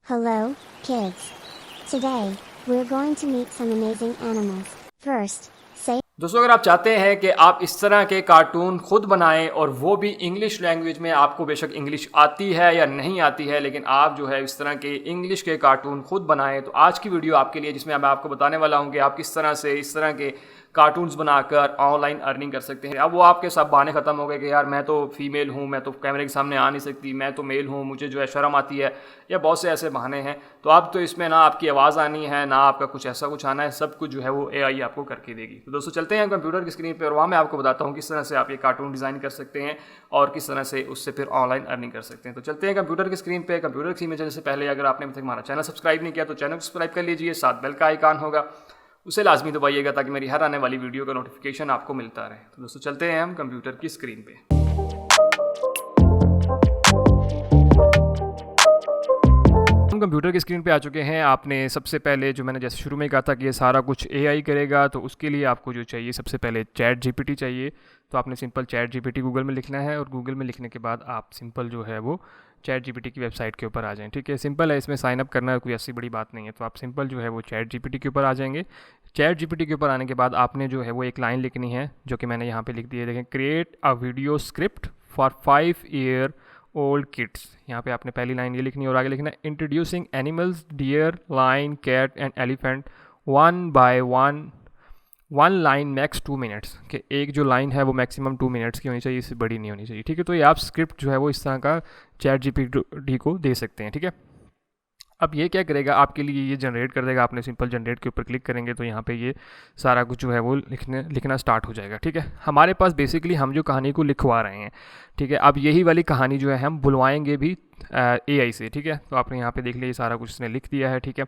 Hello, kids. Today, we're going to meet some amazing animals. First, say दोस्तों, अगर आप चाहते हैं कि आप इस तरह के कार्टून खुद बनाएं और वो भी इंग्लिश लैंग्वेज में, आपको बेशक इंग्लिश आती है या नहीं आती है, लेकिन आप जो है इस तरह के इंग्लिश के कार्टून खुद बनाएं, तो आज की वीडियो आपके लिए, जिसमें मैं आपको बताने वाला हूं कि आप किस तरह से इस तरह के कार्टून्स बनाकर ऑनलाइन अर्निंग कर सकते हैं। अब वो आपके सब बहाने ख़त्म हो गए कि यार मैं तो फीमेल हूँ, मैं तो कैमरे के सामने आ नहीं सकती, मैं तो मेल हूँ, मुझे जो है शर्म आती है, या बहुत से ऐसे बहाने हैं। तो अब तो इसमें ना आपकी आवाज़ आनी है, ना आपका कुछ ऐसा कुछ आना है, सब कुछ जो है वो एआई आपको करके देगी। तो दोस्तों चलते हैं कंप्यूटर की स्क्रीन पर और वहाँ मैं आपको बताता हूँ किस तरह से आप ये कार्टून डिज़ाइन कर सकते हैं और किस तरह से उससे फिर ऑनलाइन अर्निंग कर सकते हैं। तो चलते हैं कंप्यूटर की स्क्रीन पे। कंप्यूटर की स्क्रीन में जाने से पहले अगर आपने अभी तक हमारा चैनल सब्सक्राइब नहीं किया तो चैनल सब्सक्राइब कर लीजिए, साथ बेल का आइकॉन होगा उसे लाजमी दबाइएगा ताकि मेरी हर आने वाली वीडियो का नोटिफिकेशन आपको मिलता रहे। तो दोस्तों चलते हैं हम कंप्यूटर की स्क्रीन पे। हम कंप्यूटर की स्क्रीन पे आ चुके हैं। आपने सबसे पहले जो मैंने जैसे शुरू में कहा था कि ये सारा कुछ एआई करेगा, तो उसके लिए आपको जो चाहिए सबसे पहले चैट जीपीटी चाहिए। तो आपने सिंपल चैट जीपीटी गूगल में लिखना है और गूगल में लिखने के बाद आप सिंपल जो है वो चैट जीपीटी की वेबसाइट के ऊपर आ जाएं। ठीक है, सिंपल है, इसमें साइन अप करना है, कोई ऐसी बड़ी बात नहीं है। तो आप सिंपल जो है वो चैट जीपीटी के ऊपर आ जाएंगे। चैट जीपीटी के ऊपर आने के बाद आपने जो है वो एक लाइन लिखनी है, जो कि मैंने यहाँ पे लिख दी है। देखें, create a video script for 5 year old kids. यहाँ पे आपने पहली लाइन ये लिखनी है और आगे लिखना है introducing animals deer, lion, cat and elephant one by one line max 2 minutes. कि एक जो लाइन है वो मैक्सिमम 2 मिनट्स की होनी चाहिए, इससे बड़ी नहीं होनी चाहिए। ठीक है, तो ये आप स्क्रिप्ट जो है वो इस तरह का चैट जीपीटी को दे सकते हैं। ठीक है, अब ये क्या करेगा आपके लिए, ये जनरेट कर देगा। आपने सिंपल जनरेट के ऊपर क्लिक करेंगे तो यहाँ पे ये सारा कुछ जो है वो लिखना स्टार्ट हो जाएगा। ठीक है, हमारे पास बेसिकली हम जो कहानी को लिखवा रहे हैं, ठीक है, अब यही वाली कहानी जो है हम बुलवाएंगे भी एआई से। ठीक है, तो आपने यहाँ पे देख लिया, ये सारा कुछ इसने लिख दिया है। ठीक है,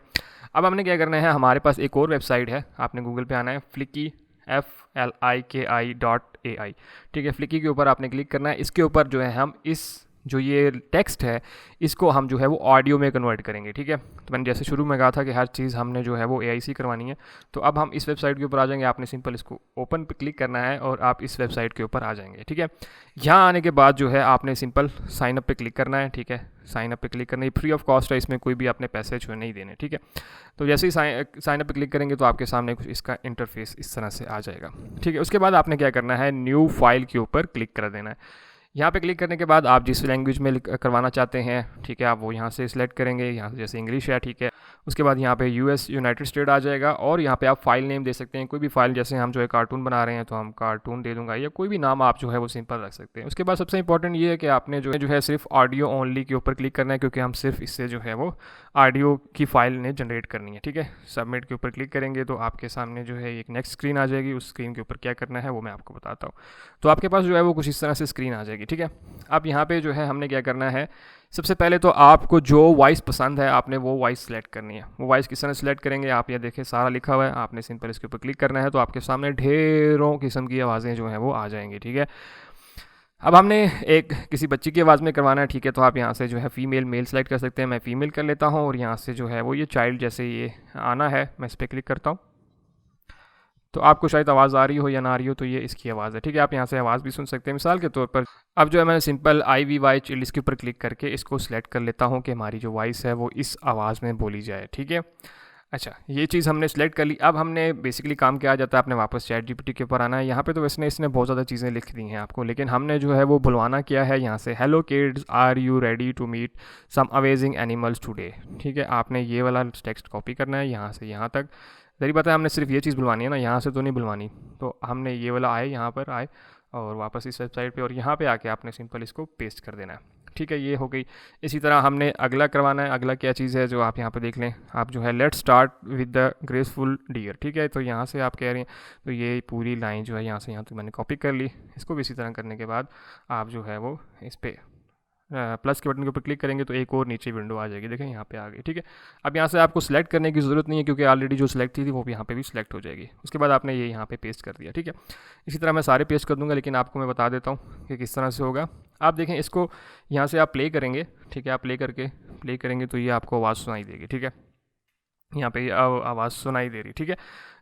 अब हमने क्या करना है, हमारे पास एक और वेबसाइट है, आपने गूगल पे आना है, फ्लिकी FLIKI.ai। ठीक है, फ्लिकी के ऊपर आपने क्लिक करना है। इसके ऊपर जो है हम इस जो ये टेक्स्ट है इसको हम जो है वो ऑडियो में कन्वर्ट करेंगे। ठीक है, तो मैंने जैसे शुरू में कहा था कि हर चीज़ हमने जो है वो एआई से करवानी है। तो अब हम इस वेबसाइट के ऊपर आ जाएंगे। आपने सिंपल इसको ओपन पे क्लिक करना है और आप इस वेबसाइट के ऊपर आ जाएंगे। ठीक है, यहाँ आने के बाद जो है आपने सिंपल साइन अप पे क्लिक करना है। ठीक है, साइन अप पे क्लिक करना है, फ्री ऑफ कॉस्ट है, इसमें कोई भी आपने पैसे जो नहीं देने। ठीक है, तो जैसे ही साइन अप पे क्लिक करेंगे तो आपके सामने कुछ इसका इंटरफेस इस तरह से आ जाएगा। ठीक है, उसके बाद आपने क्या करना है, न्यू फाइल के ऊपर क्लिक कर देना है। यहाँ पे क्लिक करने के बाद आप जिस लैंग्वेज में करवाना चाहते हैं, ठीक है, आप वो यहाँ से सिलेक्ट करेंगे। यहाँ से जैसे इंग्लिश है, ठीक है, उसके बाद यहाँ पे यूएस यूनाइटेड स्टेट आ जाएगा और यहाँ पे आप फाइल नेम दे सकते हैं, कोई भी फाइल। जैसे हम जो है कार्टून बना रहे हैं तो हम कार्टून दे दूंगा, या कोई भी नाम आप जो है वो सिंपल रख सकते हैं। उसके बाद सबसे इंपॉर्टेंट ये है कि आपने जो है सिर्फ ऑडियो ओनली के ऊपर क्लिक करना है, क्योंकि हम सिर्फ इससे जो है वो ऑडियो की फाइल ने जनरेट करनी है। ठीक है, सबमिट के ऊपर क्लिक करेंगे तो आपके सामने जो है एक नेक्स्ट स्क्रीन आ जाएगी। उस स्क्रीन के ऊपर क्या करना है वो मैं आपको बताता हूँ। तो आपके पास जो है वो कुछ इस तरह से स्क्रीन आ जाएगी। ठीक है, अब यहाँ पे जो है हमने क्या करना है, सबसे पहले तो आपको जो वॉइस पसंद है आपने वो वॉइस सेलेक्ट करनी है। वो वॉइस किस तरह सेलेक्ट करेंगे, आप ये देखें सारा लिखा हुआ है, आपने सिंपल इसके ऊपर क्लिक करना है तो आपके सामने ढेरों किस्म की आवाज़ें जो हैं वो आ जाएंगी। ठीक है, अब हमने एक किसी बच्ची की आवाज़ में करवाना है। ठीक है, तो आप यहाँ से जो है फीमेल मेल सेलेक्ट कर सकते हैं। मैं फीमेल कर लेता हूँ और यहाँ से जो है वो ये चाइल्ड जैसे ये आना है, मैं इस पर क्लिक करता हूँ तो आपको शायद आवाज़ आ रही हो या ना आ रही हो, तो ये इसकी आवाज़ है। ठीक है, आप यहाँ से आवाज़ भी सुन सकते हैं मिसाल के तौर पर। अब जो है मैंने सिंपल IVY चिल्ड इसके ऊपर क्लिक करके इसको सिलेक्ट कर लेता हूँ कि हमारी जो वॉइस है वो इस आवाज़ में बोली जाए। ठीक है, अच्छा, ये चीज़ हमने सेलेक्ट कर ली। अब हमने बेसिकली काम किया जाता है, आपने वापस चैट जीपीटी के ऊपर आना है। यहाँ पे तो वैसे इसने बहुत ज़्यादा चीज़ें लिख दी हैं आपको, लेकिन हमने जो है वो बुलवाना किया है यहाँ से, hello kids, are you ready to meet some amazing animals today. ठीक है, आपने ये वाला टेक्स्ट कॉपी करना है यहाँ से यहाँ तक। जरी पता है हमने सिर्फ ये चीज़ बुलवानी है ना, यहाँ से तो नहीं बुलवानी। तो हमने ये वाला आए, यहाँ पर आए और वापस इस वेबसाइट पे और यहाँ पे आके आपने सिंपल इसको पेस्ट कर देना है। ठीक है, ये हो गई। इसी तरह हमने अगला करवाना है। अगला क्या चीज़ है जो आप यहाँ पे देख लें, आप जो है let's start with the graceful deer. ठीक है, तो यहाँ से आप कह रहे हैं तो ये पूरी लाइन जो है यहाँ से यहाँ तक मैंने कॉपी कर ली। इसको भी इसी तरह करने के बाद आप जो है वो इस पर प्लस के बटन के ऊपर क्लिक करेंगे तो एक और नीचे विंडो आ जाएगी। देखें यहाँ पे आ गई। ठीक है, अब यहाँ से आपको सिलेक्ट करने की ज़रूरत नहीं है, क्योंकि ऑलरेडी जो सिलेक्ट थी वो भी यहाँ पे भी सिलेक्ट हो जाएगी। उसके बाद आपने ये यहाँ पे पेस्ट कर दिया। ठीक है, इसी तरह मैं सारे पेस्ट कर दूँगा, लेकिन आपको मैं बता देता हूँ कि किस तरह से होगा। आप देखें, इसको यहाँ से आप प्ले करेंगे। ठीक है, आप प्ले करेंगे तो ये आपको आवाज़ सुनाई देगी। ठीक है, यहाँ पे आवाज़ सुनाई दे रही। ठीक है,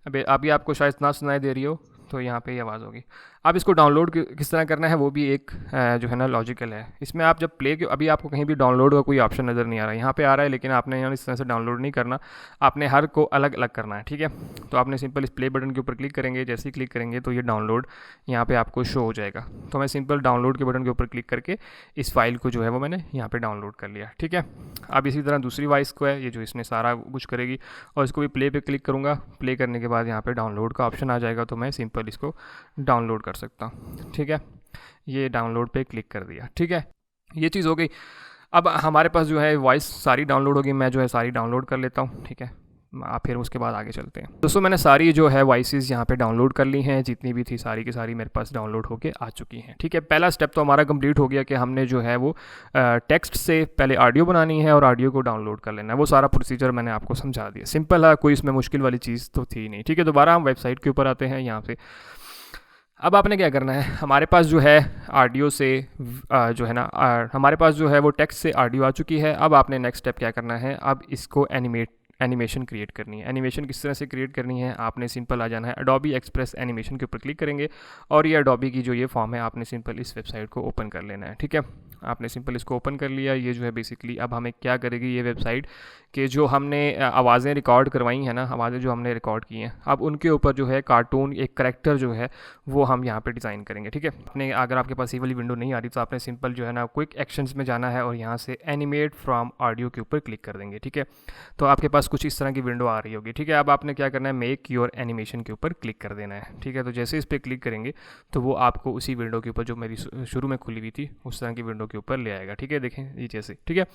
अभी आपको शायद ना सुनाई दे रही हो, तो यहाँ पे ये आवाज़ होगी। अब इसको डाउनलोड किस तरह करना है वो भी एक जो है ना लॉजिकल है। इसमें आप जब प्ले अभी आपको कहीं भी डाउनलोड का कोई ऑप्शन नज़र नहीं आ रहा है, यहाँ पे आ रहा है, लेकिन आपने यहाँ इस तरह से डाउनलोड नहीं करना, आपने हर को अलग अलग करना है, ठीक है। तो आपने सिंपल इस प्ले बटन के ऊपर क्लिक करेंगे, जैसे ही क्लिक करेंगे तो ये डाउनलोड यहाँ पे आपको शो हो जाएगा। तो मैं सिंपल डाउनलोड के बटन के ऊपर क्लिक करके इस फाइल को जो है वो मैंने यहाँ पे डाउनलोड कर लिया, ठीक है। अब इसी तरह दूसरी वॉइस को है, ये जो इसने सारा कुछ करेगी, और इसको भी प्ले पे क्लिक करूँगा। प्ले करने के बाद यहाँ पे डाउनलोड का ऑप्शन आ जाएगा, तो मैं सिंपल इसको डाउनलोड कर सकता हूँ, ठीक है। ये डाउनलोड पे क्लिक कर दिया, ठीक है। ये चीज़ हो गई। अब हमारे पास जो है वॉइस सारी डाउनलोड होगी, मैं जो है सारी डाउनलोड कर लेता हूँ, ठीक है। आप फिर उसके बाद आगे चलते हैं। दोस्तों मैंने सारी जो है वॉइसेस यहाँ पे डाउनलोड कर ली हैं, जितनी भी थी सारी की सारी मेरे पास डाउनलोड होके आ चुकी हैं, ठीक है। पहला स्टेप तो हमारा कंप्लीट हो गया कि हमने जो है वो टेक्स्ट से पहले ऑडियो बनानी है और ऑडियो को डाउनलोड कर लेना है। वो सारा प्रोसीजर मैंने आपको समझा दिया, सिंपल है, कोई इसमें मुश्किल वाली चीज़ तो थी नहीं, ठीक है। दोबारा हम वेबसाइट के ऊपर आते हैं। यहाँ पे अब आपने क्या करना है, हमारे पास जो है ऑडियो से जो है ना हमारे पास जो है वो टेक्स्ट से ऑडियो आ चुकी है। अब आपने नेक्स्ट स्टेप क्या करना है, अब इसको एनिमेशन क्रिएट करनी है। एनिमेशन किस तरह से क्रिएट करनी है, आपने सिंपल आ जाना है अडोबी एक्सप्रेस एनिमेशन के ऊपर क्लिक करेंगे, और ये अडोबी की जो ये फॉर्म है आपने सिंपल इस वेबसाइट को ओपन कर लेना है, ठीक है। आपने सिंपल इसको ओपन कर लिया। ये जो है बेसिकली अब हमें क्या करेगी ये वेबसाइट, कि जो हमने आवाज़ें रिकॉर्ड करवाई हैं ना, आवाज़ें जो हमने रिकॉर्ड की हैं, अब उनके ऊपर जो है कार्टून एक करैक्टर जो है वो हम यहाँ पे डिज़ाइन करेंगे, ठीक है। अपने अगर आपके पास ये वाली विंडो नहीं आ रही तो आपने सिंपल जो है ना क्विक एक्शंस में जाना है और यहाँ से एनिमेट फ्रॉम ऑडियो के ऊपर क्लिक कर देंगे, ठीक है। तो आपके पास कुछ इस तरह की विंडो आ रही होगी, ठीक है। अब आपने क्या करना है, मेक योर एनिमेशन के ऊपर क्लिक कर देना है, ठीक है। तो जैसे इस पर क्लिक करेंगे तो वो आपको उसी विंडो के ऊपर जो मेरी शुरू में खुली हुई थी उस तरह की विंडो के ऊपर ले आएगा, ठीक है। देखें ये जैसे, ठीक है।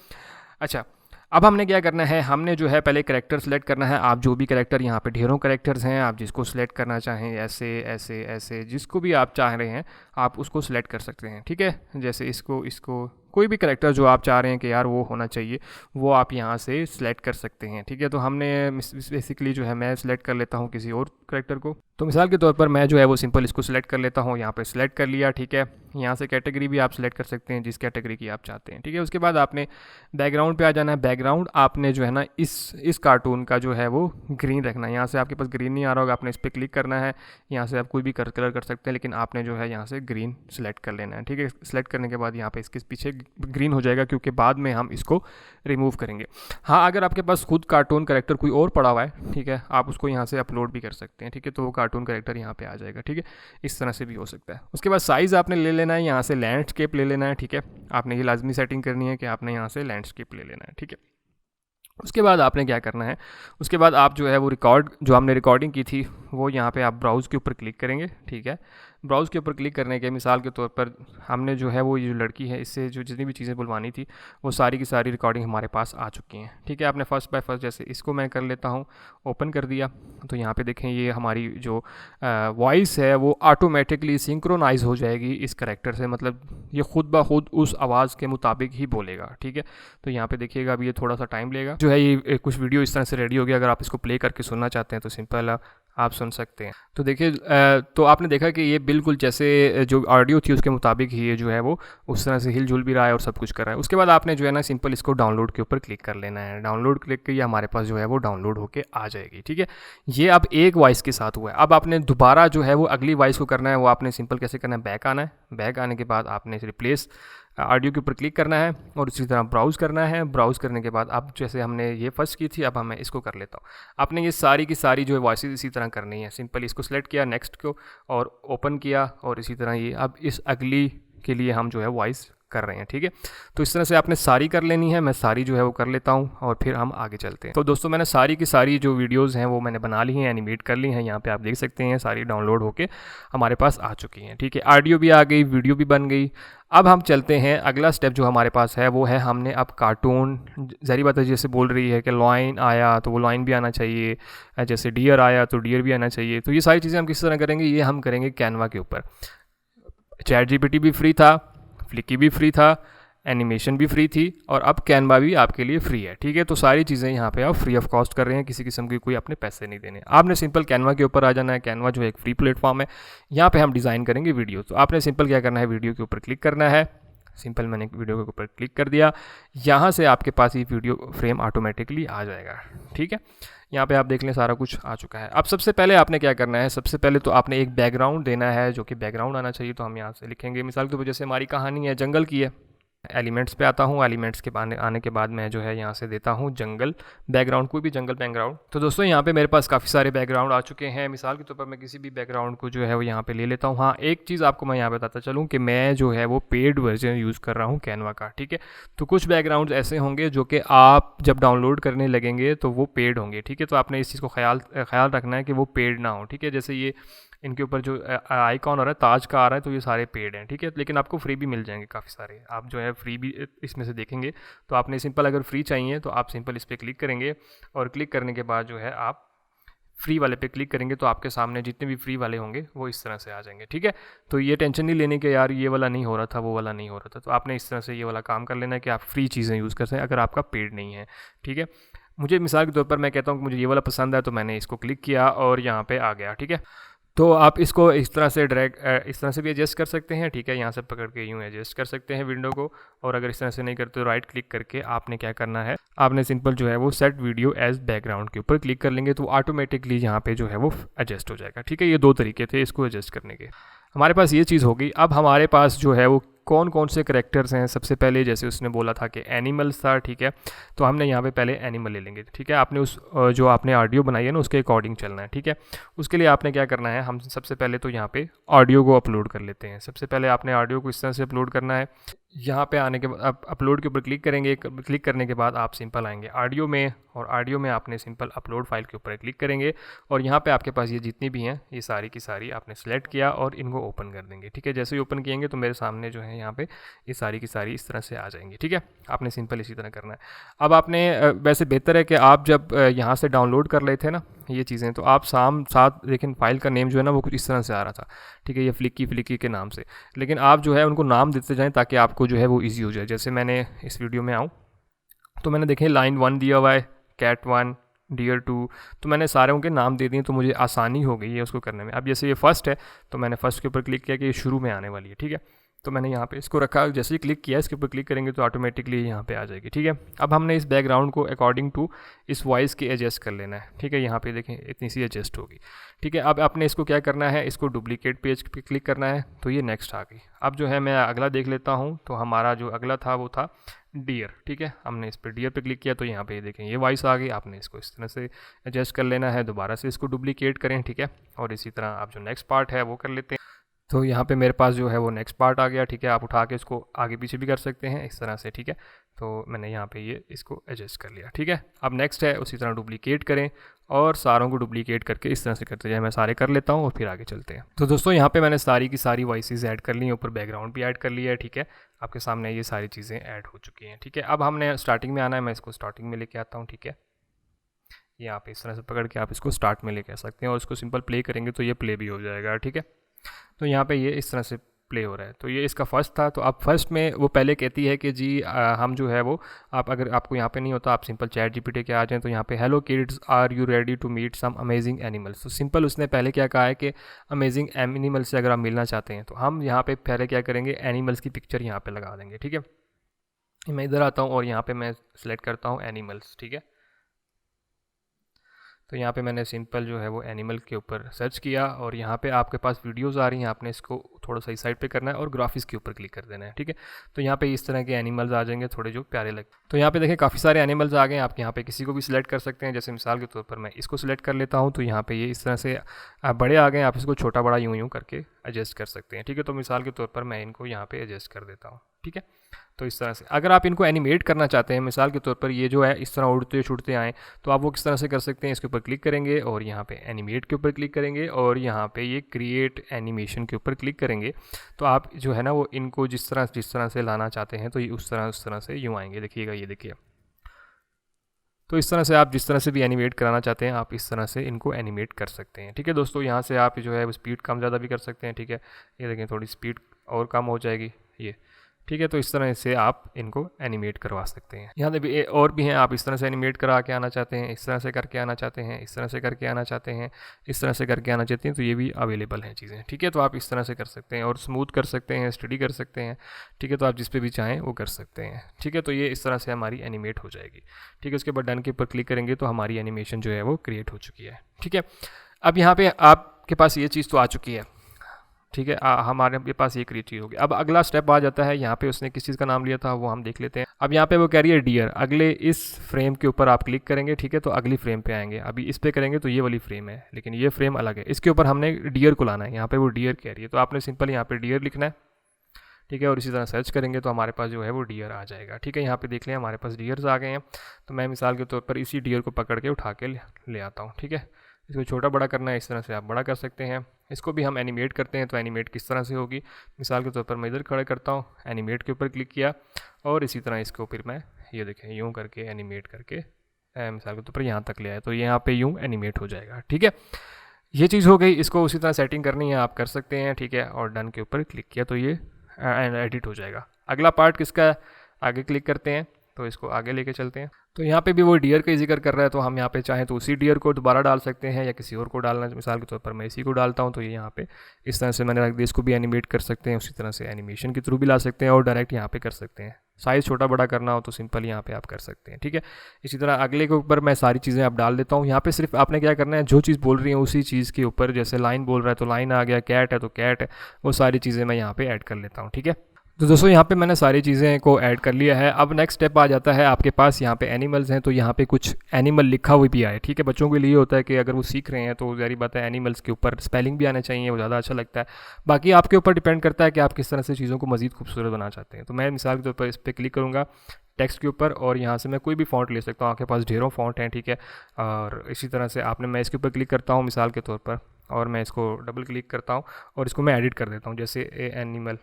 अच्छा, अब हमने क्या करना है, हमने जो है पहले करैक्टर सेलेक्ट करना है। आप जो भी करैक्टर, यहाँ पे ढेरों करैक्टर्स हैं, आप जिसको सिलेक्ट करना चाहें, ऐसे ऐसे ऐसे जिसको भी आप चाह रहे हैं आप उसको सिलेक्ट कर सकते हैं, ठीक है। जैसे इसको कोई भी करैक्टर जो आप चाह रहे हैं कि यार वो होना चाहिए, वो आप यहाँ से सिलेक्ट कर सकते हैं, ठीक है। तो हमने बेसिकली जो है मैं सिलेक्ट कर लेता हूँ किसी और करैक्टर को। तो मिसाल के तौर पर मैं जो है वो सिंपल इसको सिलेक्ट कर लेता हूँ, यहाँ पे सिलेक्ट कर लिया, ठीक है। यहाँ से कैटेगरी भी आप सिलेक्ट कर सकते हैं जिस कैटेगरी की आप चाहते हैं, ठीक है। उसके बाद आपने बैकग्राउंड पे आ जाना है। बैकग्राउंड आपने जो है ना इस कार्टून का जो है वो ग्रीन रखना है। यहाँ से आपके पास ग्रीन नहीं आ रहा होगा, आपने इस पर क्लिक करना है। यहाँ से आप कोई भी कलर कर सकते हैं, लेकिन आपने जो है यहाँ से ग्रीन सेलेक्ट कर लेना है, ठीक है। सेलेक्ट करने के बाद यहाँ पे इसके पीछे ग्रीन हो जाएगा, क्योंकि बाद में हम इसको रिमूव करेंगे। हाँ, अगर आपके पास खुद कार्टून कैरेक्टर कोई और पड़ा हुआ है, ठीक है, आप उसको यहाँ से अपलोड भी कर सकते हैं, ठीक है। तो वो कार्टून कैरेक्टर यहाँ पे आ जाएगा, ठीक है। इस तरह से भी हो सकता है। उसके बाद साइज़ आपने ले लेना है, यहाँ से लैंडस्केप ले लेना है, ठीक है। आपने ये लाजमी सेटिंग करनी है कि आपने यहाँ से लैंडस्केप ले लेना है, ठीक है। उसके बाद आपने क्या करना है, उसके बाद आप जो है वो जो हमने रिकॉर्डिंग की थी वो यहाँ पे आप ब्राउज़ के ऊपर क्लिक करेंगे, ठीक है। ब्राउज़ के ऊपर क्लिक करने के मिसाल के तौर पर हमने जो है वो ये जो लड़की है इससे जो जितनी भी चीज़ें बुलवानी थी वो सारी की सारी रिकॉर्डिंग हमारे पास आ चुकी हैं, ठीक है। आपने फर्स्ट बाय फर्स्ट जैसे इसको मैं कर लेता हूँ, ओपन कर दिया, तो यहाँ पे देखें ये हमारी जो वॉइस है वो ऑटोमेटिकली सिंक्रोनाइज़ हो जाएगी इस करैक्टर से, मतलब ये खुद ब खुद उस आवाज़ के मुताबिक ही बोलेगा, ठीक है। तो यहाँ पे देखिएगा अभी ये थोड़ा सा टाइम लेगा। जो है ये कुछ वीडियो इस तरह से रेडी हो गया। अगर आप इसको प्ले करके सुनना चाहते हैं तो सिंपल आप सुन सकते हैं। तो देखिए तो आपने देखा कि ये बिल्कुल जैसे जो ऑडियो थी उसके मुताबिक ही ये जो है वो उस तरह से हिलजुल भी रहा है और सब कुछ कर रहा है। उसके बाद आपने जो है ना सिंपल इसको डाउनलोड के ऊपर क्लिक कर लेना है। डाउनलोड क्लिक किया, हमारे पास जो है वो डाउनलोड होके आ जाएगी, ठीक है। ये अब एक वॉइस के साथ हुआ है। अब आपने दोबारा जो है वो अगली वॉइस को करना है। वो आपने सिंपल कैसे करना है, बैक आना है। बैक आने के बाद आपने रिप्लेस ऑडियो के ऊपर क्लिक करना है और उसी तरह ब्राउज़ करना है। ब्राउज़ करने के बाद अब जैसे हमने ये फर्स्ट की थी, अब मैं इसको कर लेता हूँ। आपने ये सारी की सारी जो है वॉइसेस इसी तरह करनी है। सिंपल इसको सेलेक्ट किया, नेक्स्ट को और ओपन किया, और इसी तरह ये अब इस अगली के लिए हम जो है वॉइस कर रहे हैं, ठीक है। तो इस तरह से आपने सारी कर लेनी है। मैं सारी जो है वो कर लेता हूँ और फिर हम आगे चलते हैं। तो दोस्तों मैंने सारी की सारी जो वीडियोज़ हैं वो मैंने बना ली हैं, एनिमेट कर ली हैं। यहाँ पे आप देख सकते हैं सारी डाउनलोड होके हमारे पास आ चुकी हैं, ठीक है। ऑडियो भी आ गई, वीडियो भी बन गई। अब हम चलते हैं, अगला स्टेप जो हमारे पास है वो है हमने अब कार्टून, ज़ाहिर बात है जैसे बोल रही है कि लॉइन आया तो वो लॉइन भी आना चाहिए, जैसे डियर आया तो डियर भी आना चाहिए। तो ये सारी चीज़ें हम किस तरह करेंगे, ये हम करेंगे कैनवा के ऊपर। चैट जीपीटी भी फ्री था, फ्लिकी भी फ्री था, एनिमेशन भी फ्री थी, और अब कैनवा भी आपके लिए फ्री है, ठीक है। तो सारी चीज़ें यहाँ पे आप फ्री ऑफ कॉस्ट कर रहे हैं, किसी किस्म की कोई अपने पैसे नहीं देने। आपने सिंपल कैनवा के ऊपर आ जाना है। कैनवा जो है एक फ्री प्लेटफॉर्म है, यहाँ पे हम डिज़ाइन करेंगे वीडियो। तो आपने सिंपल क्या करना है, वीडियो के ऊपर क्लिक करना है, सिंपल मैंने वीडियो के ऊपर क्लिक कर दिया, यहाँ से आपके पास ये वीडियो फ्रेम ऑटोमेटिकली आ जाएगा। ठीक है, यहाँ पे आप देख लें सारा कुछ आ चुका है। अब सबसे पहले आपने क्या करना है, सबसे पहले तो आपने एक बैकग्राउंड देना है, जो कि बैकग्राउंड आना चाहिए। तो हम यहाँ से लिखेंगे, मिसाल के तौर पर जैसे हमारी कहानी है जंगल की है, एलिमेंट्स पे आता हूँ, एलिमेंट्स के आने के बाद मैं जो है यहाँ से देता हूँ जंगल बैकग्राउंड, कोई भी जंगल बैकग्राउंड। तो दोस्तों यहाँ पे मेरे पास काफ़ी सारे बैकग्राउंड आ चुके हैं। मिसाल के तौर पर मैं किसी भी बैकग्राउंड को जो है वो यहाँ पे ले लेता हूँ। हाँ, एक चीज़ आपको मैं यहाँ बताता चलूँ कि मैं जो है वो पेड वर्जन यूज़ कर रहा हूँ कैनवा का। ठीक है, तो कुछ बैकग्राउंड ऐसे होंगे जो कि आप जब डाउनलोड करने लगेंगे तो वो पेड होंगे। ठीक है, तो आपने इस चीज़ को ख्याल रखना है कि वो पेड ना हो। ठीक है, जैसे ये इनके ऊपर जो आइकॉन हो रहा है ताज का आ रहा है, तो ये सारे पेड हैं। ठीक है, लेकिन आपको फ्री भी मिल जाएंगे काफ़ी सारे, आप जो है फ्री भी इसमें से देखेंगे। तो आपने सिंपल अगर फ्री चाहिए तो आप सिंपल इस पर क्लिक करेंगे, और क्लिक करने के बाद जो है आप फ्री वाले पे क्लिक करेंगे तो आपके सामने जितने भी फ्री वाले होंगे वो इस तरह से आ जाएंगे। ठीक है, तो ये टेंशन नहीं लेने के यार ये वाला नहीं हो रहा था, वो वाला नहीं हो रहा था, तो आपने इस तरह से ये वाला काम कर लेना है कि आप फ्री चीज़ें यूज़ कर सकें अगर आपका पेड नहीं है। ठीक है, मुझे मिसाल के तौर पर मैं कहता हूँ कि मुझे ये वाला पसंद है, तो मैंने इसको क्लिक किया और यहाँ पे आ गया। ठीक है, तो आप इसको इस तरह से इस तरह से भी एडजस्ट कर सकते हैं। ठीक है, यहाँ से पकड़ के यूँ एडजस्ट कर सकते हैं विंडो को, और अगर इस तरह से नहीं करते तो राइट क्लिक करके आपने क्या करना है, आपने सिंपल जो है वो सेट वीडियो एज बैकग्राउंड के ऊपर क्लिक कर लेंगे, तो ऑटोमेटिकली यहाँ पे जो है वो एडजस्ट हो जाएगा। ठीक है, ये दो तरीके थे इसको एडजस्ट करने के। हमारे पास ये चीज़ हो गई। अब हमारे पास जो है वो कौन कौन से करेक्टर्स हैं। सबसे पहले जैसे उसने बोला था कि एनिमल्स था। ठीक है, तो हमने यहाँ पे पहले एनिमल ले लेंगे। ठीक है, आपने उस जो आपने ऑडियो बनाई है ना उसके अकॉर्डिंग चलना है। ठीक है, उसके लिए आपने क्या करना है, हम सबसे पहले तो यहाँ पे ऑडियो को अपलोड कर लेते हैं। सबसे पहले आपने ऑडियो को इस तरह से अपलोड करना है। यहाँ पे आने के बाद आप अपलोड के ऊपर क्लिक करेंगे, क्लिक करने के बाद आप सिंपल आएंगे ऑडियो में, और ऑडियो में आपने सिंपल अपलोड फाइल के ऊपर क्लिक करेंगे, और यहाँ पे आपके पास ये जितनी भी हैं ये सारी की सारी आपने सेलेक्ट किया और इनको ओपन कर देंगे। ठीक है, जैसे ही ओपन किएंगे तो मेरे सामने जो है यहाँ पे ये सारी की सारी इस तरह से आ जाएंगी। ठीक है, आपने सिंपल इसी तरह करना है। अब आपने वैसे बेहतर है कि आप जब यहाँ से डाउनलोड कर लेते हैं ना ये चीज़ें, तो आप साथ लेकिन फ़ाइल का नेम जो है ना वो कुछ इस तरह से आ रहा था। ठीक है, ये फ्लिकी के नाम से, लेकिन आप जो है उनको नाम देते जाएँ ताकि आपको जो है वो ईजी हो जाए। जैसे मैंने इस वीडियो में आऊँ तो मैंने देखें लाइन 1 दिया हुआ है, कैट 1, डियर 2, तो मैंने सारे उनके नाम दे दिए, तो मुझे आसानी हो गई है उसको करने में। अब जैसे ये फर्स्ट है तो मैंने फर्स्ट के ऊपर क्लिक किया कि ये शुरू में आने वाली है। ठीक है, तो मैंने यहाँ पे इसको रखा, जैसे ही क्लिक किया इसके ऊपर क्लिक करेंगे तो ऑटोमेटिकली यहाँ पे आ जाएगी। ठीक है, अब हमने इस बैकग्राउंड को अकॉर्डिंग टू इस वॉइस के एडजस्ट कर लेना है। ठीक है, यहाँ पे देखें इतनी सी एडजस्ट होगी। ठीक है, अब आपने इसको क्या करना है, इसको डुप्लीकेट पेज पे क्लिक करना है, तो ये नेक्स्ट आ गई। अब जो है मैं अगला देख लेता हूँ, तो हमारा जो अगला था वो था डियर। ठीक है, हमने इस पर डियर पे क्लिक किया तो यहाँ पे देखें ये वॉइस आ गई। आपने इसको इस तरह से एडजस्ट कर लेना है, दोबारा से इसको डुप्लीकेट करें। ठीक है, और इसी तरह आप जो नेक्स्ट पार्ट है वो कर लेते हैं। तो यहाँ पे मेरे पास जो है वो नेक्स्ट पार्ट आ गया। ठीक है, आप उठा के इसको आगे पीछे भी कर सकते हैं इस तरह से। ठीक है, तो मैंने यहाँ पे ये इसको एडजस्ट कर लिया। ठीक है, अब नेक्स्ट है उसी तरह डुप्लीकेट करें, और सारों को डुप्लीकेट करके इस तरह से करते जाए। मैं सारे कर लेता हूँ और फिर आगे चलते हैं। तो दोस्तों यहाँ पे मैंने सारी की सारी वॉइसेस ऐड कर ली हैं, ऊपर बैकग्राउंड भी ऐड कर लिया है। ठीक है, आपके सामने ये सारी चीज़ें ऐड हो चुकी हैं। ठीक है, अब हमने स्टार्टिंग में आना है, मैं इसको स्टार्टिंग में लेके आता हूँ। ठीक है, यहाँ पे इस तरह से पकड़ के आप इसको स्टार्ट में लेके आ सकते हैं, और इसको सिंपल प्ले करेंगे तो ये प्ले भी हो जाएगा। ठीक है, तो यहाँ पे ये इस तरह से प्ले हो रहा है। तो ये इसका फर्स्ट था। तो अब फर्स्ट में वो पहले कहती है कि जी हम जो है वो आप अगर आपको यहाँ पे नहीं होता आप सिंपल चैट जीपीटी के आ जाएं, तो यहाँ पे hello kids are you ready to meet some amazing animals. तो सिंपल उसने पहले क्या कहा है कि अमेजिंग एनिमल्स से अगर आप मिलना चाहते हैं तो हम यहाँ पे पहले क्या करेंगे, एनिमल्स की पिक्चर यहाँ पे लगा देंगे। ठीक है, मैं इधर आता हूँ और यहाँ पे मैं सेलेक्ट करता हूँ एनिमल्स। ठीक है, तो यहाँ पे मैंने सिंपल जो है वो एनिमल के ऊपर सर्च किया, और यहाँ पे आपके पास वीडियोस आ रही हैं, आपने इसको थोड़ा सा इस साइड पे करना है और ग्राफिक्स के ऊपर क्लिक कर देना है। ठीक है, तो यहाँ पे इस तरह के एनिमल्स आ जाएंगे थोड़े जो प्यारे लगे। तो यहाँ पे देखें काफ़ी सारे एनिमल्स आ गए हैं। आप यहाँ पे किसी को भी सिलेक्ट कर सकते हैं, जैसे मिसाल के तौर पर मैं इसको सिलेक्ट कर लेता हूँ, तो यहाँ पे ये इस तरह से बड़े आ गए। आप इसको छोटा बड़ा यूँ करके एडजस्ट कर सकते हैं। ठीक है, तो मिसाल के तौर पर मैं इनको यहाँ पे एडजस्ट कर देता हूँ। ठीक है, तो इस तरह से अगर आप इनको एनिमेट करना चाहते हैं, मिसाल के तौर पर ये जो है इस तरह उड़ते छूटते आएँ, तो आप वो किस तरह से कर सकते हैं, इसके ऊपर क्लिक करेंगे और यहाँ पे एनिमेट के ऊपर क्लिक करेंगे, और यहाँ पे ये क्रिएट एनिमेशन के ऊपर क्लिक करेंगे, तो आप जो है ना वो इनको जिस तरह से लाना चाहते हैं तो ये उस तरह से यूँ आएंगे। देखिएगा, ये देखिए, तो इस तरह से आप जिस तरह से भी एनिमेट कराना चाहते हैं आप इस तरह से इनको एनिमेट कर सकते हैं। ठीक है दोस्तों, यहाँ से आप जो है स्पीड कम ज़्यादा भी कर सकते हैं। ठीक है, ये देखें थोड़ी स्पीड और कम हो जाएगी, ये ठीक है। तो इस तरह से आप इनको एनिमेट करवा सकते हैं। यहाँ पे और भी हैं, आप इस तरह से एनिमेट करा के आना चाहते हैं, इस तरह से करके आना चाहते हैं, इस तरह से करके आना चाहते हैं, इस तरह से करके आना चाहते हैं, तो ये भी अवेलेबल हैं चीज़ें, ठीक है। तो आप इस तरह से कर सकते हैं और स्मूथ कर सकते हैं, स्टडी कर सकते हैं, ठीक है। तो आप जिस पे भी चाहें वो कर सकते हैं, ठीक है। तो ये इस तरह से हमारी एनिमेट हो जाएगी, ठीक है। उसके बाद डन के ऊपर क्लिक करेंगे तो हमारी एनिमेशन जो है वो क्रिएट हो चुकी है, ठीक है। अब यहाँ पे आपके पास ये चीज़ तो आ चुकी है, ठीक है। हमारे पास ये क्रिएट चीज़ होगी। अब अगला स्टेप आ जाता है, यहाँ पे उसने किस चीज़ का नाम लिया था वो हम देख लेते हैं। अब यहाँ पे वो कह रही है डियर, अगले इस फ्रेम के ऊपर आप क्लिक करेंगे, ठीक है। तो अगली फ्रेम पे आएंगे, अभी इस पे करेंगे तो ये वाली फ्रेम है, लेकिन ये फ्रेम अलग है, इसके ऊपर हमने डियर को लाना है। यहाँ पे वो डियर कह रही है, तो आपने सिंपल यहाँ पे डियर लिखना है, ठीक है। और इसी तरह सर्च करेंगे तो हमारे पास जो है वो डियर आ जाएगा, ठीक है। यहाँ पे देख लें हमारे पास डियर्स आ गए हैं। तो मैं मिसाल के तौर पर इसी डियर को पकड़ के उठा के ले आता हूँ, ठीक है। इसको छोटा बड़ा करना है, इस तरह से आप बड़ा कर सकते हैं। इसको भी हम एनिमेट करते हैं, तो एनिमेट किस तरह से होगी, मिसाल के तौर पर मैं इधर खड़े करता हूँ, एनिमेट के ऊपर क्लिक किया और इसी तरह इसको फिर मैं ये देखें यूँ करके एनिमेट करके मिसाल के तौर पर यहाँ तक ले आया, तो यहाँ पे यूँ एनिमेट हो जाएगा, ठीक है। ये चीज़ हो गई। इसको उसी तरह सेटिंग करनी है, आप कर सकते हैं, ठीक है। और डन के ऊपर क्लिक किया तो ये एडिट हो जाएगा। अगला पार्ट किसका है, आगे क्लिक करते हैं तो इसको आगे लेके चलते हैं। तो यहाँ पे भी वो डियर का जिक्र कर रहा है, तो हम यहाँ पे चाहें तो उसी डियर को दोबारा डाल सकते हैं या किसी और को डालना, मिसाल के तौर पर मैं इसी को डालता हूँ। तो ये यहाँ पे इस तरह से मैंने रख दिया, इसको भी एनिमेट कर सकते हैं, उसी तरह से एनिमेशन के थ्रू भी ला सकते हैं और डायरेक्ट यहाँ पे कर सकते हैं। साइज़ छोटा बड़ा करना हो तो सिंपल यहाँ पे आप कर सकते हैं, ठीक है। इसी तरह अगले के ऊपर मैं सारी चीज़ें आप डाल देता हूँ। यहाँ पे सिर्फ आपने क्या करना है, जो चीज़ बोल रही है उसी चीज़ के ऊपर, जैसे लाइन बोल रहा है तो लाइन आ गया, कैट है तो कैट है, वो सारी चीज़ें मैं यहाँ पे ऐड कर लेता हूँ, ठीक है। तो दोस्तों यहाँ पे मैंने सारी चीज़ें को ऐड कर लिया है। अब नेक्स्ट स्टेप आ जाता है, आपके पास यहाँ पे एनिमल्स हैं, तो यहाँ पे कुछ एनिमल लिखा हुआ भी आए, ठीक है। बच्चों के लिए होता है कि अगर वो सीख रहे हैं तो ज़ाहिर बात है एनिमल्स के ऊपर स्पेलिंग भी आने चाहिए, वो ज़्यादा अच्छा लगता है। बाकी आपके ऊपर डिपेंड करता है कि आप किस तरह से चीज़ों को मज़ीद खूबसूरत बनाना चाहते हैं। तो मैं मिसाल के तौर पर इस पर क्लिक करूँगा टेक्स्ट के ऊपर और यहाँ से मैं कोई भी फ़ॉन्ट ले सकता हूँ, आपके पास ढेरों फ़ॉन्ट हैं, ठीक है। और इसी तरह से मैं इसके ऊपर क्लिक करता हूँ मिसाल के तौर पर, और मैं इसको डबल क्लिक करता हूँ और इसको मैं एडिट कर देता हूँ, जैसे एनिमल,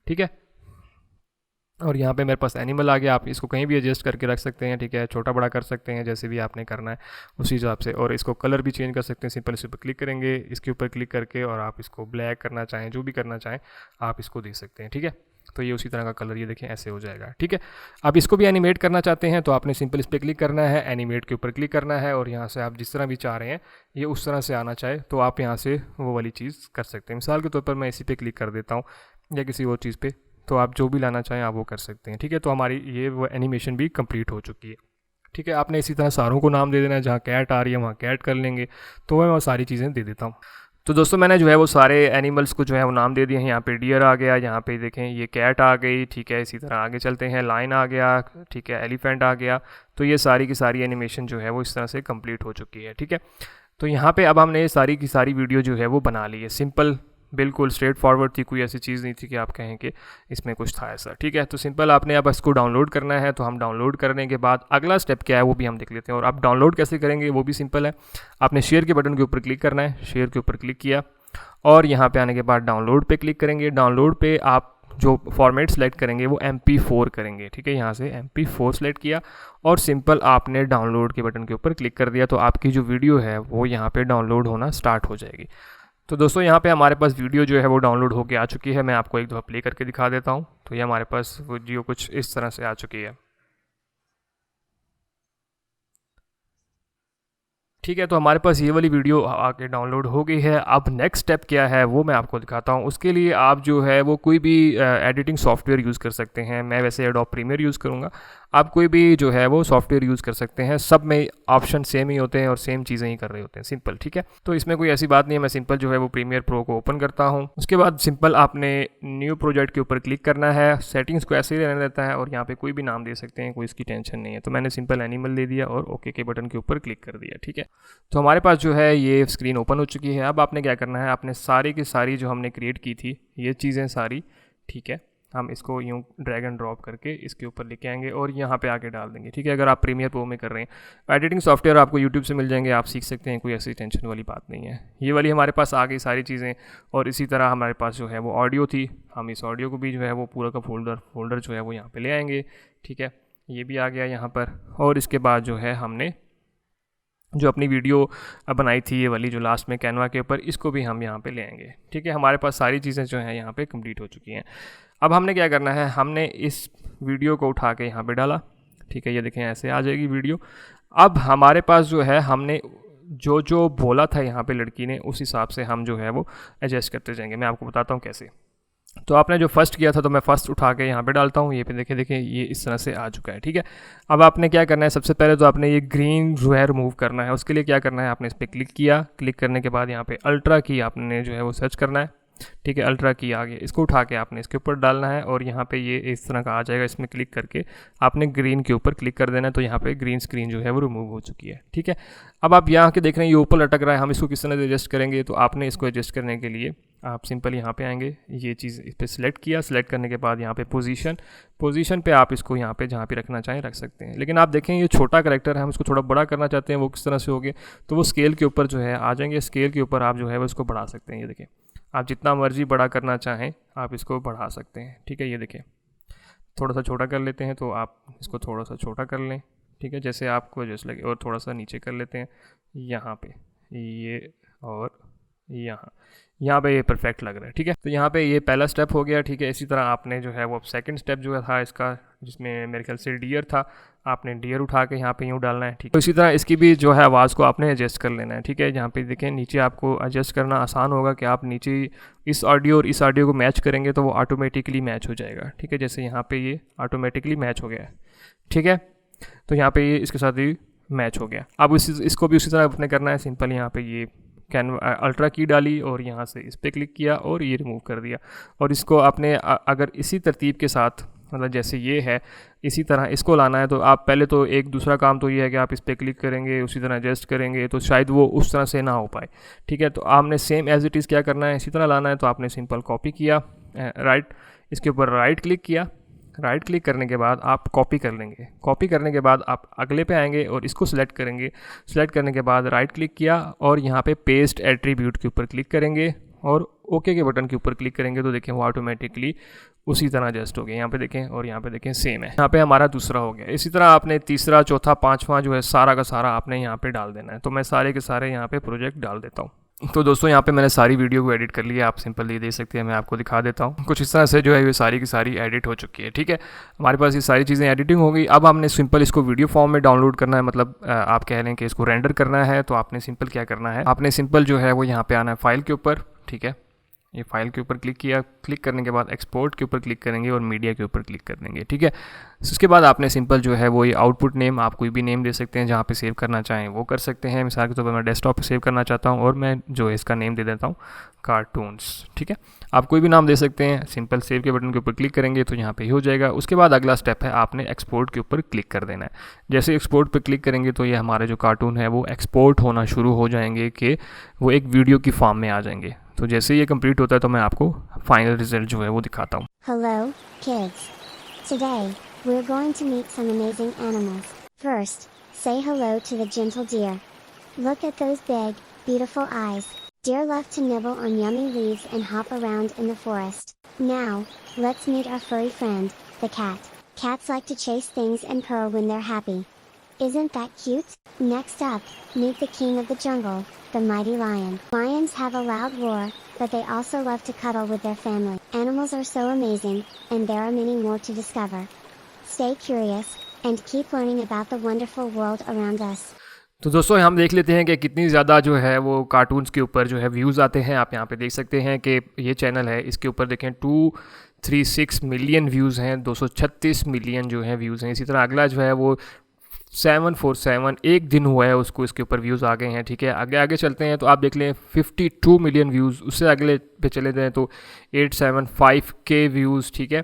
ठीक है। और यहाँ पे मेरे पास एनिमल आ गया। आप इसको कहीं भी एडजस्ट करके रख सकते हैं, ठीक है, छोटा बड़ा कर सकते हैं, जैसे भी आपने करना है उसी हिसाब से। और इसको कलर भी चेंज कर सकते हैं, सिंपल इस पर क्लिक करेंगे, इसके ऊपर क्लिक करके, और आप इसको ब्लैक करना चाहें, जो भी करना चाहें आप इसको दे सकते हैं, ठीक है। तो ये उसी तरह का कलर, ये देखें ऐसे हो जाएगा, ठीक है। अब इसको भी एनिमेट करना चाहते हैं तो आपने सिंपल इस पर क्लिक करना है, एनिमेट के ऊपर क्लिक करना है, और यहाँ से आप जिस तरह भी चाह रहे हैं ये उस तरह से आना चाहे तो आप यहाँ से वो वाली चीज़ कर सकते हैं। मिसाल के तौर पर मैं इसी पे क्लिक कर देता हूँ या किसी और चीज़ पे, तो आप जो भी लाना चाहें आप वो कर सकते हैं, ठीक है। तो हमारी ये वो एनिमेशन भी कंप्लीट हो चुकी है, ठीक है। आपने इसी तरह सारों को नाम दे देना है, जहाँ कैट आ रही है वहाँ कैट कर लेंगे, तो मैं वो सारी चीज़ें दे देता हूँ। तो दोस्तों मैंने जो है वो सारे एनिमल्स को जो है वो नाम दे दिए हैं। यहाँ पे डियर आ गया, यहाँ पे देखें ये कैट आ गई, ठीक है। इसी तरह आगे चलते हैं, लाइन आ गया, ठीक है, एलिफेंट आ गया। तो ये सारी की सारी एनिमेशन जो है वो इस तरह से कंप्लीट हो चुकी है, ठीक है। तो यहाँ पे अब हमने सारी की सारी वीडियो जो है वो बना ली है, सिंपल, बिल्कुल स्ट्रेट फॉरवर्ड थी, कोई ऐसी चीज़ नहीं थी कि आप कहें कि इसमें कुछ था ऐसा, ठीक है। तो सिंपल आपने अब इसको डाउनलोड करना है, तो हम डाउनलोड करने के बाद अगला स्टेप क्या है वो भी हम देख लेते हैं। और आप डाउनलोड कैसे करेंगे वो भी सिंपल है, आपने शेयर के बटन के ऊपर क्लिक करना है, शेयर के ऊपर क्लिक किया और यहाँ पे आने के बाद डाउनलोड पे क्लिक करेंगे। डाउनलोड पे आप जो फॉर्मेट सेलेक्ट करेंगे वो MP4 करेंगे, ठीक है। यहाँ से MP4 सेलेक्ट किया और सिंपल आपने डाउनलोड के बटन के ऊपर क्लिक कर दिया, तो आपकी जो वीडियो है वो यहाँ पे डाउनलोड होना स्टार्ट हो जाएगी। तो दोस्तों यहाँ पे हमारे पास वीडियो जो है वो डाउनलोड होके आ चुकी है। मैं आपको एक दफ़ा प्ले करके दिखा देता हूँ। तो ये हमारे पास वीडियो कुछ इस तरह से आ चुकी है, ठीक है। तो हमारे पास ये वाली वीडियो आके डाउनलोड हो गई है। अब नेक्स्ट स्टेप क्या है वो मैं आपको दिखाता हूँ। उसके लिए आप जो है वो कोई भी एडिटिंग सॉफ्टवेयर यूज़ कर सकते हैं। मैं वैसे एडोब प्रीमियर यूज़ करूँगा, आप कोई भी जो है वो सॉफ्टवेयर यूज़ कर सकते हैं। सब में ऑप्शन सेम ही होते हैं और सेम चीज़ें ही कर रहे होते हैं, सिंपल, ठीक है। तो इसमें कोई ऐसी बात नहीं है। मैं सिंपल जो है वो प्रीमियर प्रो को ओपन करता हूँ। उसके बाद सिंपल आपने न्यू प्रोजेक्ट के ऊपर क्लिक करना है, सेटिंग्स को ऐसे ही रहने देता है और यहाँ पे कोई भी नाम दे सकते हैं, कोई इसकी टेंशन नहीं है। तो मैंने सिंपल एनिमल दे दिया और ओके के बटन के ऊपर क्लिक कर दिया, ठीक है। तो हमारे पास जो है ये स्क्रीन ओपन हो चुकी है। अब आपने क्या करना है, आपने सारी की सारी जो हमने क्रिएट की थी ये चीज़ें सारी, ठीक है, हम इसको यूँ ड्रैग एंड ड्रॉप करके इसके ऊपर लेके आएंगे और यहाँ पे आके डाल देंगे, ठीक है। अगर आप प्रीमियर प्रो में कर रहे हैं, एडिटिंग सॉफ्टवेयर आपको यूट्यूब से मिल जाएंगे, आप सीख सकते हैं, कोई ऐसी टेंशन वाली बात नहीं है। ये वाली हमारे पास आ गई सारी चीज़ें। और इसी तरह हमारे पास जो है वो ऑडियो थी, हम इस ऑडियो को भी जो है वो पूरा का फोल्डर जो है वो यहाँ पर ले आएंगे, ठीक है। ये भी आ गया यहाँ पर। और इसके बाद जो है हमने जो अपनी वीडियो बनाई थी ये वाली जो लास्ट में कैनवा के ऊपर, इसको भी हम यहाँ पे ले आएंगे। ठीक है, हमारे पास सारी चीज़ें जो हैं यहाँ पे कंप्लीट हो चुकी हैं। अब हमने क्या करना है, हमने इस वीडियो को उठा के यहाँ पे डाला। ठीक है, ये देखें ऐसे आ जाएगी वीडियो। अब हमारे पास जो है हमने जो जो बोला था यहाँ पे लड़की ने, उस हिसाब से हम जो है वो एडजस्ट करते जाएंगे। मैं आपको बताता हूँ कैसे। तो आपने जो फर्स्ट किया था, तो मैं फर्स्ट उठा के यहाँ पे डालता हूँ। ये पे देखें ये इस तरह से आ चुका है। ठीक है, अब आपने क्या करना है, सबसे पहले तो आपने ये ग्रीन जो है रिमूव करना है। उसके लिए क्या करना है, आपने इस पर क्लिक किया। क्लिक करने के बाद यहाँ पे अल्ट्रा की आपने जो है वो सर्च करना है। ठीक है, अल्ट्रा की आ गया, इसको उठा के आपने इसके ऊपर डालना है और यहाँ पे ये इस तरह का आ जाएगा। इसमें क्लिक करके आपने ग्रीन के ऊपर क्लिक कर देना है, तो यहाँ पे ग्रीन स्क्रीन जो है वो रिमूव हो चुकी है। ठीक है, अब आप यहाँ के देख रहे हैं ये ऊपर लटक रहा है, हम इसको किस तरह से एडजस्ट करेंगे। तो आपने इसको एडजस्ट करने के लिए आप सिंपल यहाँ पे आएंगे, ये चीज़ इस पर सिलेक्ट किया। सिलेक्ट करने के बाद यहाँ पे पोजीशन पे आप इसको यहाँ पे जहाँ पे रखना चाहें रख सकते हैं। लेकिन आप देखें ये छोटा करैक्टर है, हम इसको थोड़ा बड़ा करना चाहते हैं, वो किस तरह से होगे, तो वो स्केल के ऊपर जो है आ जाएंगे। स्केल के ऊपर आप जो है वो इसको बढ़ा सकते हैं। ये देखें, आप जितना मर्जी बड़ा करना चाहें आप इसको बढ़ा सकते हैं। ठीक है, ये देखें थोड़ा सा छोटा कर लेते हैं, तो आप इसको थोड़ा सा छोटा कर लें। ठीक है, जैसे आपको जैसे लगे, और थोड़ा सा नीचे कर लेते हैं यहाँ पे ये, और यहाँ पे ये परफेक्ट लग रहा है। ठीक है, तो यहाँ पे ये पहला स्टेप हो गया। ठीक है, इसी तरह आपने जो है वो सेकंड स्टेप जो था इसका, जिसमें मेरे ख्याल से डियर था, आपने डियर उठा के यहाँ पे यूँ डालना है। ठीक है, तो इसी तरह इसकी भी जो है आवाज़ को आपने एडजस्ट कर लेना है। ठीक है, यहाँ पे देखें नीचे आपको एडजस्ट करना आसान होगा कि आप नीचे इस ऑडियो और इस ऑडियो को मैच करेंगे तो वो ऑटोमेटिकली मैच हो जाएगा। ठीक है, जैसे यहाँ पे ये ऑटोमेटिकली मैच हो गया है। ठीक है, तो यहाँ पे ये इसके साथ ही मैच हो गया। अब इसको भी उसी तरह आपने करना है। सिंपल यहाँ पे ये अल्ट्रा की डाली और यहाँ से इस पर क्लिक किया और ये रिमूव कर दिया। और इसको आपने अगर इसी तरतीब के साथ, मतलब जैसे ये है इसी तरह इसको लाना है, तो आप पहले तो एक दूसरा काम तो ये है कि आप इस पर क्लिक करेंगे, उसी तरह एडजस्ट करेंगे, तो शायद वो उस तरह से ना हो पाए। ठीक है, तो आपने सेम एज इट इज़ क्या करना है, इसी तरह लाना है। तो आपने सिंपल कॉपी किया, राइट, इसके ऊपर राइट क्लिक किया। राइट क्लिक करने के बाद आप कॉपी कर लेंगे। कॉपी करने के बाद आप अगले पे आएंगे और इसको सिलेक्ट करेंगे। सिलेक्ट करने के बाद राइट क्लिक किया और यहाँ पे पेस्ट एट्रीब्यूट के ऊपर क्लिक करेंगे और ओके के बटन के ऊपर क्लिक करेंगे, तो देखें वो ऑटोमेटिकली उसी तरह एडजस्ट हो गया। यहाँ पे देखें और यहाँ पे देखें सेम है। यहाँ पे हमारा दूसरा हो गया। इसी तरह आपने तीसरा, चौथा, पाँचवा जो है सारा का सारा आपने यहाँ पे डाल देना है। तो मैं सारे के सारे यहाँ पे प्रोजेक्ट डाल देता हूँ। तो दोस्तों यहाँ पे मैंने सारी वीडियो को एडिट कर लिया, आप सिंपल ये देख सकते हैं। मैं आपको दिखा देता हूँ, कुछ इस तरह से जो है ये सारी की सारी एडिट हो चुकी है। ठीक है, हमारे पास ये सारी चीज़ें एडिटिंग हो गई। अब हमने सिंपल इसको वीडियो फॉर्म में डाउनलोड करना है, मतलब आप कह लें कि इसको रेंडर करना है। तो आपने सिंपल क्या करना है, आपने सिंपल जो है वो यहाँ पे आना है फाइल के ऊपर। ठीक है, ये फाइल के ऊपर क्लिक किया। क्लिक करने के बाद एक्सपोर्ट के ऊपर क्लिक करेंगे और मीडिया के ऊपर क्लिक कर देंगे। ठीक है, उसके बाद आपने सिंपल जो है वो ये आउटपुट नेम, आप कोई भी नेम दे सकते हैं, जहाँ पे सेव करना चाहें वो कर सकते हैं। मिसाल के तौर पर मैं डेस्कटॉप पे सेव करना चाहता हूँ और मैं जो है इसका नेम दे देता हूँ कार्टून्स। ठीक है, आप कोई भी नाम दे सकते हैं। सिंपल सेव के बटन के ऊपर क्लिक करेंगे तो यहाँ पे ही हो जाएगा। उसके बाद अगला स्टेप है, आपने एक्सपोर्ट के ऊपर क्लिक कर देना है। जैसे एक्सपोर्ट पे क्लिक करेंगे तो ये हमारे जो कार्टून है वो एक्सपोर्ट होना शुरू हो जाएंगे, कि वो एक वीडियो की फॉर्म में आ जाएंगे। तो जैसे ये कंप्लीट होता है तो मैं आपको फाइनल रिजल्ट जो है वो दिखाता हूँ। Hello, kids. Today, we're going to meet some amazing animals. First, say hello to the gentle deer. Look at those big, beautiful eyes. Deer love to nibble on yummy leaves and hop around in the forest. Now, let's meet our furry friend, the cat. Cats like to chase things and purr when they're happy. Isn't that cute? Next up, meet the king of the jungle, the mighty lion. Lions have a loud roar, but they also love to cuddle with their family. Animals are so amazing, and there are many more to discover. Stay curious, and keep learning about the wonderful world around us. तो दोस्तों हम देख लेते हैं कि कितनी ज़्यादा जो है वो कार्टून्स के ऊपर जो है व्यूज़ आते हैं। आप यहाँ पे देख सकते हैं कि ये चैनल है, इसके ऊपर देखें 236 मिलियन व्यूज़ हैं, 236 मिलियन जो है व्यूज़ हैं। इसी तरह अगला जो है वो 747, एक दिन हुआ है उसको, इसके ऊपर व्यूज़ आ गए हैं। ठीक है, आगे आगे चलते हैं तो आप देख लें 52 मिलियन व्यूज़। उससे अगले पे चले जाएँ तो 875K व्यूज़। ठीक है,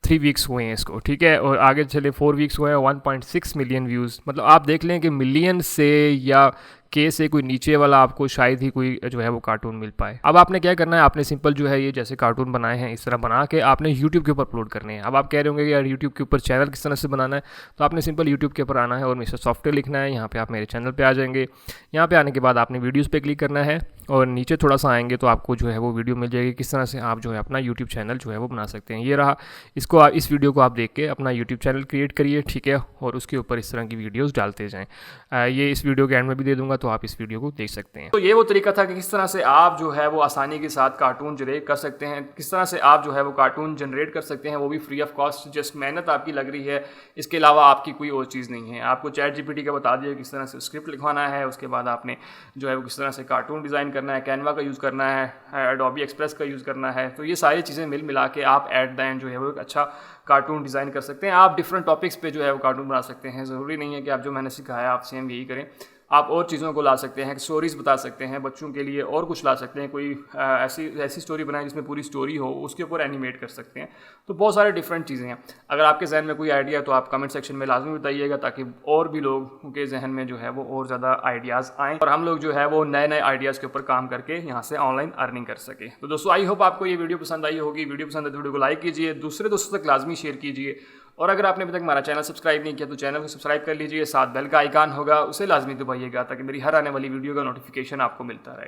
3 वीक्स हुए हैं इसको। ठीक है, और आगे चले 4 वीक्स हुए हैं, 1.6 मिलियन व्यूज़। मतलब आप देख लें कि मिलियन से या के से कोई नीचे वाला आपको शायद ही कोई जो है वो कार्टून मिल पाए। अब आपने क्या करना है, आपने सिंपल जो है ये जैसे कार्टून बनाए हैं इस तरह बना के आपने यूट्यूब के ऊपर अपलोड करने हैं। अब आप कह रहे होंगे यार यूट्यूब के ऊपर चैनल किस तरह से बनाना है, तो आपने सिंपल यूट्यूब के ऊपर आना है और मिस्टर सॉफ्टवेयर लिखना है। यहाँ पे आप मेरे चैनल पे आ जाएंगे। यहाँ पे आने के बाद आपने वीडियोस पे क्लिक करना है और नीचे थोड़ा सा आएंगे तो आपको जो है वो वीडियो मिल जाएगी किस तरह से आप जो है अपना यूट्यूब चैनल जो है वो बना सकते हैं। ये रहा, इसको इस वीडियो को आप देख के अपना यूट्यूब चैनल क्रिएट करिए, ठीक है, और उसके ऊपर इस तरह की वीडियोस डालते जाएं। ये इस वीडियो के एंड में भी दे दूंगा तो आप इस वीडियो को देख सकते हैं। तो ये वो तरीका था कि किस तरह से आप जो है वो आसानी के साथ कार्टून जनरेट कर सकते हैं, किस तरह से आप जो है वो कार्टून जनरेट कर सकते हैं, वो भी फ्री ऑफ कॉस्ट। जस्ट मेहनत आपकी लग रही है, इसके अलावा आपकी कोई और चीज़ नहीं है। आपको ChatGPT का बता दिया किस तरह से स्क्रिप्ट लिखवाना है, उसके बाद आपने जो है वो किस तरह से कार्टून डिज़ाइन करना है, कैनवा का यूज़ करना है, एडोबी एक्सप्रेस का यूज़ करना है। तो ये सारी चीज़ें मिला के आप एट द एंड जो है वो एक अच्छा कार्टून डिज़ाइन कर सकते हैं। आप डिफरेंट टॉपिक्स पे जो है वो कार्टून बना सकते हैं। ज़रूरी नहीं है कि आप जो मैंने सिखाया आप सेम यही करें। आप और चीज़ों को ला सकते हैं, स्टोरीज़ बता सकते हैं बच्चों के लिए, और कुछ ला सकते हैं। कोई ऐसी स्टोरी बनाएं जिसमें पूरी स्टोरी हो, उसके ऊपर एनिमेट कर सकते हैं। तो बहुत सारे डिफरेंट चीज़ें हैं। अगर आपके जहन में कोई आइडिया तो आप कमेंट सेक्शन में लाजमी बताइएगा, ताकि और भी लोगों के जहन में जो है वो और ज़्यादा आइडियाज़ आएँ और हम लोग जो है वो नए नए आइडियाज़ के ऊपर काम करके यहाँ से ऑनलाइन अर्निंग कर सकें। तो दोस्तों आई होप आपको ये वीडियो पसंद आई होगी। वीडियो पसंद है तो वीडियो को लाइक कीजिए, दूसरे दोस्तों तक लाजमी शेयर कीजिए, और अगर आपने अभी तक हमारा चैनल सब्सक्राइब नहीं किया तो चैनल को सब्सक्राइब कर लीजिए। साथ बेल का आइकन होगा, उसे लाजमी दबाइएगा ताकि मेरी हर आने वाली वीडियो का नोटिफिकेशन आपको मिलता रहे।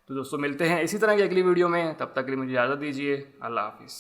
तो दोस्तों मिलते हैं इसी तरह की अगली वीडियो में, तब तक के लिए मुझे इजाज़त दीजिए। अल्लाह हाफिज़।